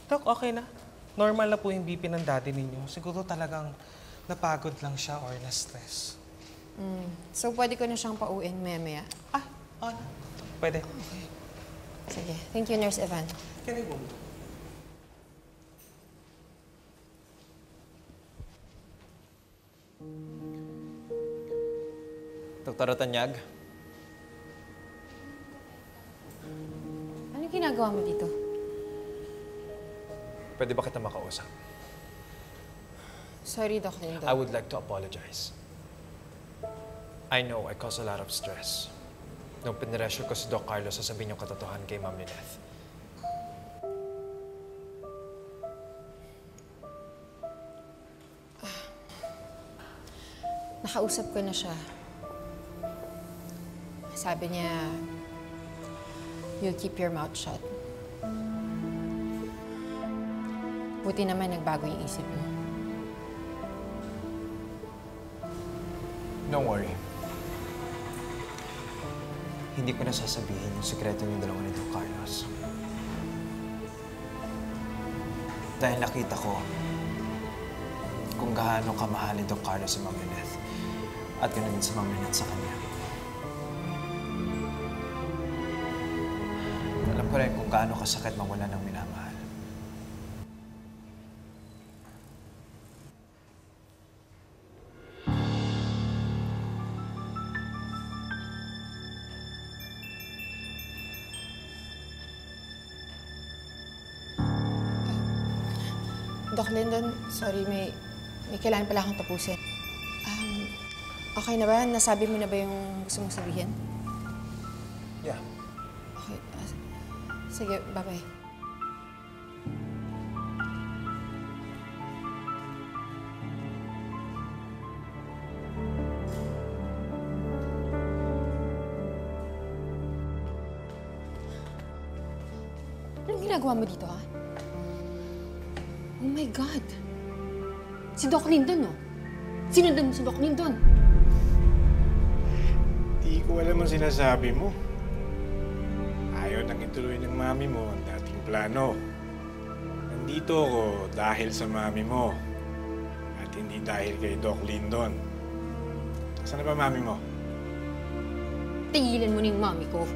Dok, okay na. Normal na po yung BP ng daddy ninyo. Siguro talagang napagod lang siya or na-stress. So, pwede ko na siyang pauwiin maya-maya? Ah, on. Pwede. Okay. Sige. Thank you, Nurse Evan. Can I go? Dr. Tanyag? Anong ginagawa mo dito? Pwede ba kita makausap? Sorry, Doc Lindo. I would like to apologize. I know I caused a lot of stress. Nung pinressure ko si Doc Carlos, sasabihin yung katotohanan kay Ma'am Lynette. Nakausap ko na siya. Sabi niya, you'll keep your mouth shut. Buti naman nagbago yung isip mo. Don't worry. Hindi ko na sasabihin yung sekreto ng dalawa ni Doc Carlos. Dahil nakita ko kung gaano kamahal ni Doc Carlos si Ma'am Lynette at ganoon din si Ma'am Lynette sa kanya. Alam ko rin kung gaano kasakit mawala ng minamahal. Doc Lyndon, sorry, may kailangan pala akong tapusin. Okay na ba? Nasabi mo na ba yung gusto mong sabihin? Yeah. Okay. Sige, bye-bye. Anong ginagawa mo dito, ha? Oh my God! Si Doc Lyndon, no? Sinundan mo si Doc Lyndon. Di ko alam ang sinasabi mo. Ayaw nang ituloy ng mami mo ang dating plano. Nandito ako dahil sa mami mo. At hindi dahil kay Doc Lyndon. Saan na ba mami mo? Tigilan mo na yung mami ko.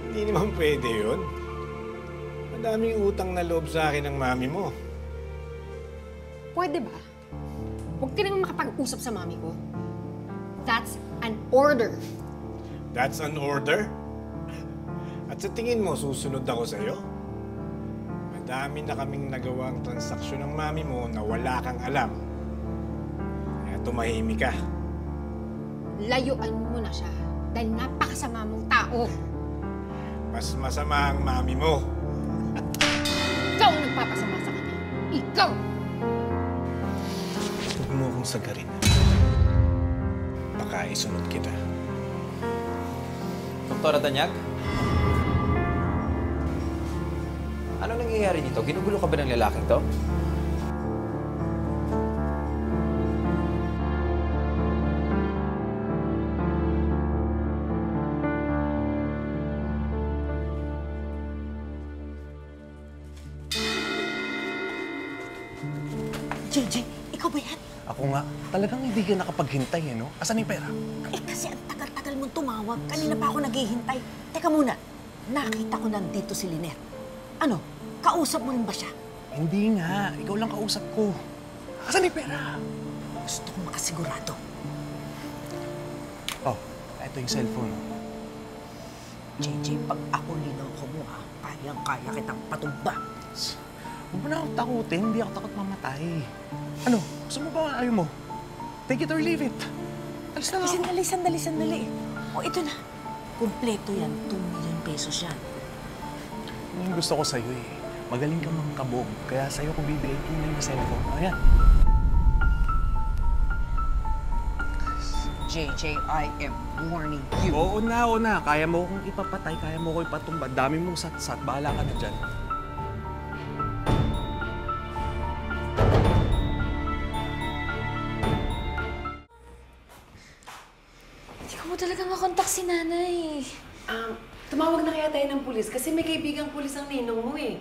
Hindi naman pwede yun. Madaming utang na loob sa akin ng mami mo. Pwede ba? Huwag ka nang makapag-usap sa mami ko. That's an order. That's an order? At sa tingin mo, susunod ako sa'yo? Madami na kaming nagawang transaksyon ng mami mo na wala kang alam. Kaya tumahimik ka. Layuan mo na siya dahil napakasama mong tao. Mas masama ang mami mo. Ikaw ang nagpapasama sa kanya. Ikaw! Huwag mo akong sagarin. Baka isunod kita. Dr. Tanyag? Ano nangyayari dito? Ginugulo ka ba ng lalaking to? JJ, ikaw ba yan? Ako nga. Talagang hindi ka nakapaghintay, no? Asan yung pera? Eh, kasi ang tagal-tagal mong tumawag. Kanina pa ako naghihintay. Teka muna, nakita ko nandito si Lynette. Ano, kausap mo rin ba siya? Hindi nga. Ikaw lang kausap ko. Asan yung pera? Gusto ko makasigurado. Oh, ito yung cellphone. JJ, pag ako linoko mo, ha, kayang-kaya kitang patumba. Huwag mo na akong takutin. Hindi ako takot mamatay. Ano? Gusto mo ba ayaw mo? Take it or leave it. Alis na nga ako. Sandali. O, ito na. Kumpleto yan. 2 million pesos yan. Ano yung gusto ko sa'yo eh. Magaling ka mangkabog. Kaya sa'yo ko bibigay ko na yung cellphone. Ayan. JJ, I am warning you. Oo na. Kaya mo kong ipapatay. Kaya mo ko ipatumba. Dami mong sat-sat. Bahala ka na dyan. Hindi ko mo talaga makontak si nanay. Tumawag na kaya tayo ng pulis kasi may kaibigang pulis ang ninong mo eh.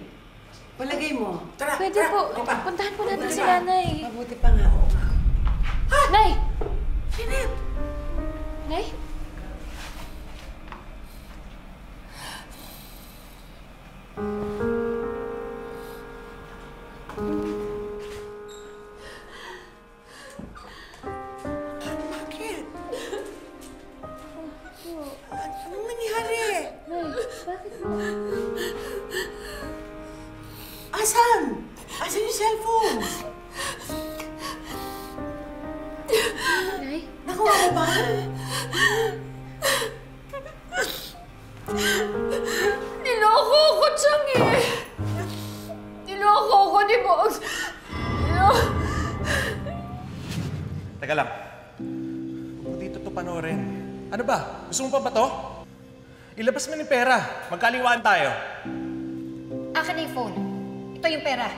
Palagay mo. Tara, Pwede tara, po. Lipa. Puntahan po natin Mabuti sila, pa. Nay. Mabuti pa nga, oo nga. Nay! Lynette! Nay? Bakit? Anong nangyari? Nay, bakit po? Asan? Asan yung cellphone? Nay? Nakuha mo ba? Niloko ko, Chang eh! Niloko ko ni Boss! Teka lang. Huwag mo dito to panoorin. Ano ba? Gusto mo pa ba to? Ilabas mo yung pera. Magkaliwaan tayo. Akin na yung phone. Ito yung pera.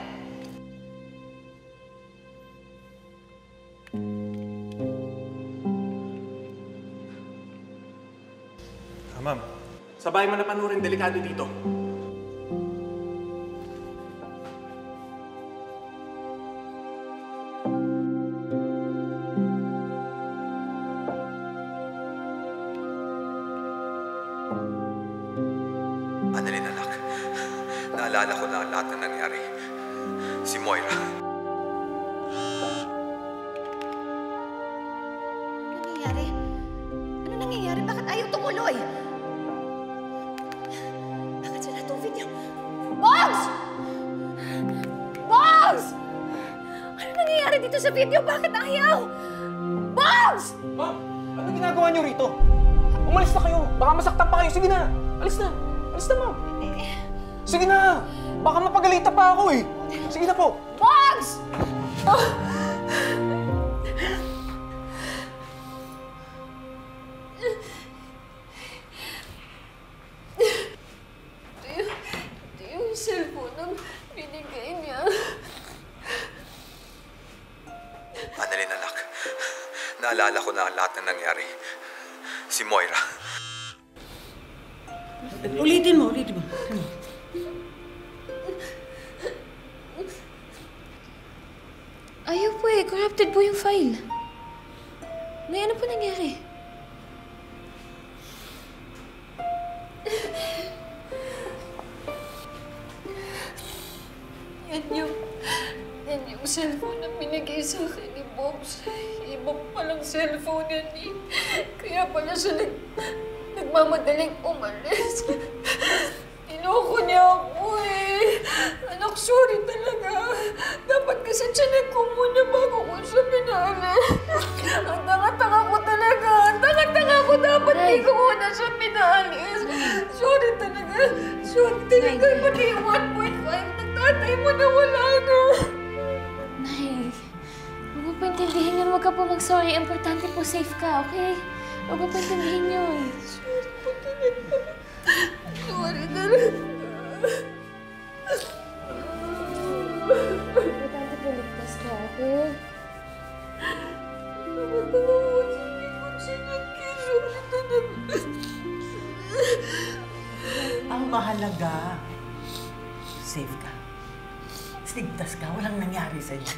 Ma'am. Sabay mo na panoorin. Delikado dito. Annalyn, anak. Naalala ko na ang lahat ng nangyari. Si Moira. Ano nangyayari? Ano nangyayari? Bakit ayaw tumuloy? Bakit sila itong video? Bogs! Bogs! Ano nangyayari dito sa video? Bakit ayaw? Bogs! Ma'am, ano ginagawa niyo rito? Umalis na kayo. Baka masaktan pa kayo. Sige na. Alis na. Alis na, ma'am. Sige na. Baka mapagalitan pa ako eh. Sige na po. Bogs! Ito yung cellphone na binigay niya. Annalyn, anak. Naalala ko na ang lahat ng nangyari. Si Moira. Ulitin mo, ulitin mo. Ayaw po eh. Corrupted po yung file. May ano po nangyari? Yan yung cellphone na binigay sa akin ni Bobs. Ibang palang cellphone yan eh. Kaya pala siya nagmamadaling umalis. Niloko niya ako eh. Anak, sorry talaga. Dapat kasi chinek ko muna bago ko siya pinaalis. Ang tanga-tanga ko talaga. Ang tanga-tanga ko. Dapat di ko muna siya pinaalis. Sorry talaga. Sorry talaga. Pati yung 1.5 ng tatay mo na wala na. Nay, huwag mo paintindihin yun. Huwag ka po mag-sorry. Importante po safe ka, okay? Huwag mo paintindihin yun. Sorry po talaga. Sorry talaga. Importante po ligtas ka, okay? Ang mahalaga, safe ka. Sigtas ka, walang nangyari sa'yo.